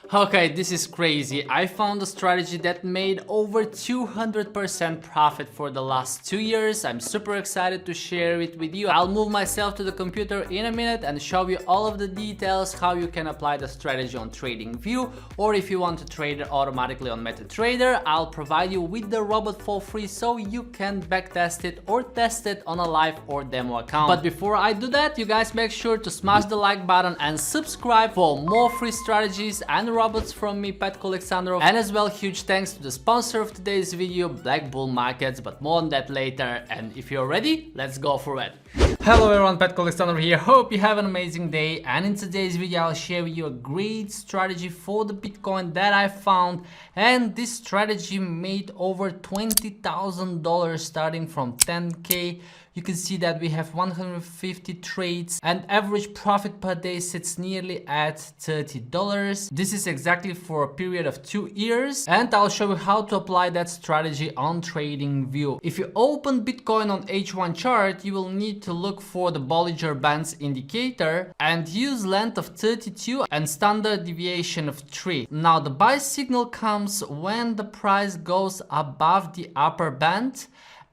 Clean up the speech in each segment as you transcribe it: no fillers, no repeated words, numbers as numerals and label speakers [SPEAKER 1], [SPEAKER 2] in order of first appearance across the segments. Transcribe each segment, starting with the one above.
[SPEAKER 1] Okay, this is crazy. I found a strategy that made over 200% profit for the last 2 years. I'm super excited to share it with you. I'll move myself to the computer in a minute and show you all of the details, how you can apply the strategy on TradingView, or if you want to trade it automatically on MetaTrader, I'll provide you with the robot for free so you can backtest it or test it on a live or demo account. But before I do that, you guys make sure to smash the like button and subscribe for more free strategies and robots from me, Pat Alexandrov. And as well, huge thanks to the sponsor of today's video, Black Bull Markets, but more on that later. And if you're ready, let's go for it. Hello everyone, Pat Alexandrov here. Hope you have an amazing day. And in today's video, I'll share with you a great strategy for the Bitcoin that I found. And this strategy made over $20,000 starting from 10K. You can see that we have 150 trades and average profit per day sits nearly at $30. This is exactly for a period of 2 years, and I'll show you how to apply that strategy on TradingView. If you open Bitcoin on H1 chart, you will need to look for the Bollinger Bands indicator and use length of 32 and standard deviation of 3. Now the buy signal comes when the price goes above the upper band,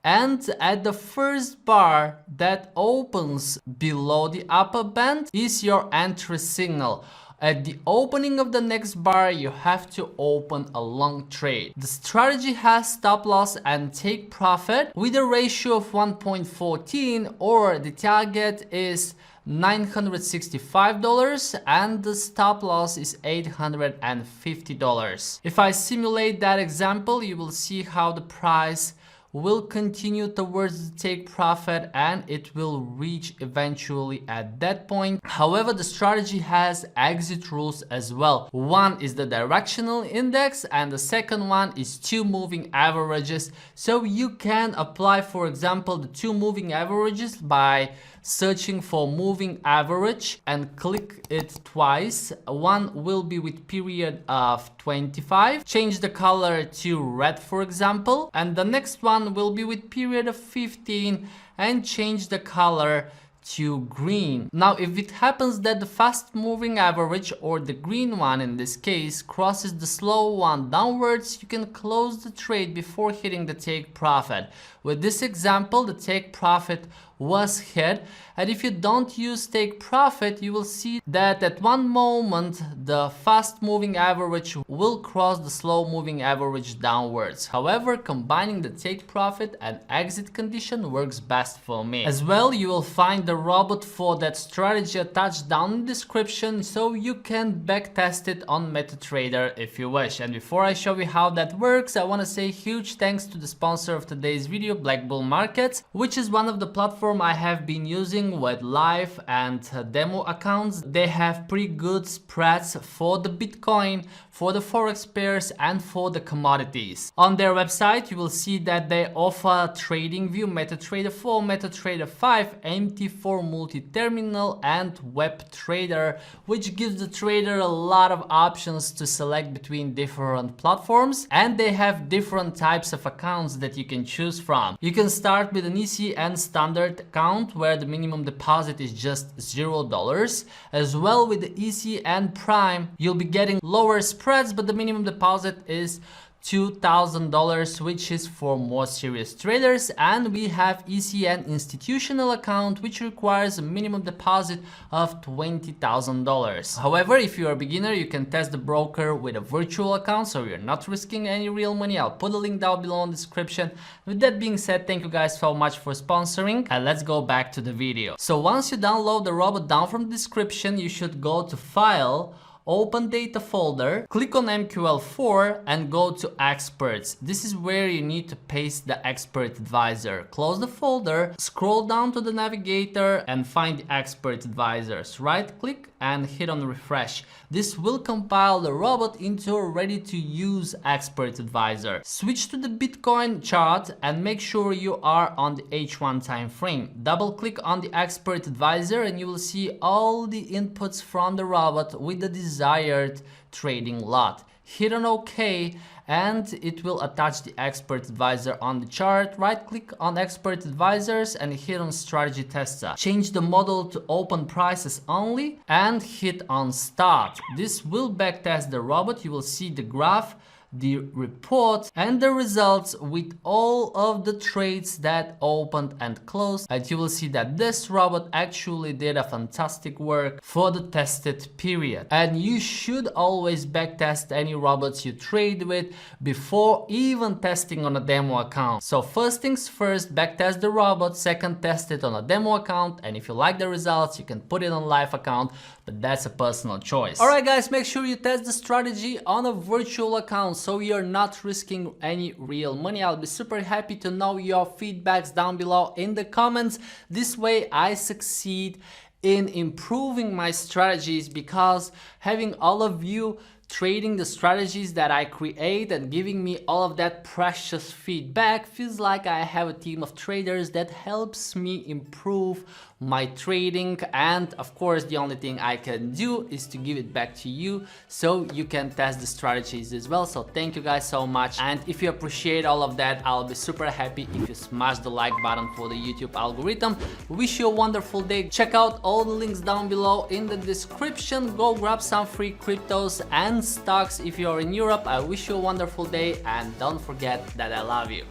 [SPEAKER 1] and at the first bar that opens below the upper band is your entry signal. At the opening of the next bar, you have to open a long trade. The strategy has stop loss and take profit with a ratio of 1.14, or the target is $965 and the stop loss is $850. If I simulate that example, you will see how the price will continue towards the take profit and it will reach eventually at that point. However, the strategy has exit rules as well. One is the directional index and the second one is 2 moving averages. So you can apply, for example, the 2 moving averages by searching for moving average and click it twice. One will be with period of 25. Change the color to red, for example, and the next one will be with period of 15 and change the color to green. Now if it happens that the fast moving average, or the green one in this case, crosses the slow one downwards, you can close the trade before hitting the take profit. With this example, the take profit was hit, and if you don't use take profit, you will see that at one moment the fast moving average will cross the slow moving average downwards. However, combining the take profit and exit condition works best for me. As well, you will find the robot for that strategy attached down in the description, so you can backtest it on MetaTrader if you wish. And before I show you how that works, I want to say huge thanks to the sponsor of today's video, Black Bull Markets, which is one of the platforms I have been using with live and demo accounts. They have pretty good spreads for the Bitcoin, for the Forex pairs and for the commodities. On their website, you will see that they offer TradingView, MetaTrader 4, MetaTrader 5, MT4 multi-terminal and WebTrader, which gives the trader a lot of options to select between different platforms, and they have different types of accounts that you can choose from. You can start with an easy and standard account where the minimum deposit is just $0. As well, with the easy and prime, you'll be getting lower spreads, but the minimum deposit is $2,000, which is for more serious traders. And we have ECN institutional account, which requires a minimum deposit of $20,000. However, if you are a beginner, you can test the broker with a virtual account, so you're not risking any real money. I'll put a link down below in the description. With that being said, thank you guys so much for sponsoring, and let's go back to the video. So once you download the robot down from the description, you should go to File, Open Data folder, click on MQL4 and go to Experts. This is where you need to paste the Expert Advisor. Close the folder, scroll down to the navigator and find the Expert Advisors. Right click and hit on refresh. This will compile the robot into a ready to use Expert Advisor. Switch to the Bitcoin chart and make sure you are on the H1 time frame. Double click on the Expert Advisor and you will see all the inputs from the robot with the desired trading lot. Hit on OK and it will attach the expert advisor on the chart. Right click on expert advisors and hit on strategy tester. Change the model to open prices only and hit on start. This will backtest the robot. You will see the graph, the report and the results with all of the trades that opened and closed, and you will see that this robot actually did a fantastic work for the tested period. And you should always backtest any robots you trade with before even testing on a demo account. So first things first, backtest the robot, second test it on a demo account, and if you like the results you can put it on live account, but that's a personal choice. Alright guys, make sure you test the strategy on a virtual account so you're not risking any real money. I'll be super happy to know your feedbacks down below in the comments. This way I succeed in improving my strategies, because having all of you trading the strategies that I create and giving me all of that precious feedback feels like I have a team of traders that helps me improve my trading. And of course the only thing I can do is to give it back to you so you can test the strategies as well. So thank you guys so much, and if you appreciate all of that, I'll be super happy if you smash the like button for the YouTube algorithm. Wish you a wonderful day. Check out all the links down below in the description. Go grab some free cryptos and stocks if you're in Europe. I wish you a wonderful day and don't forget that I love you.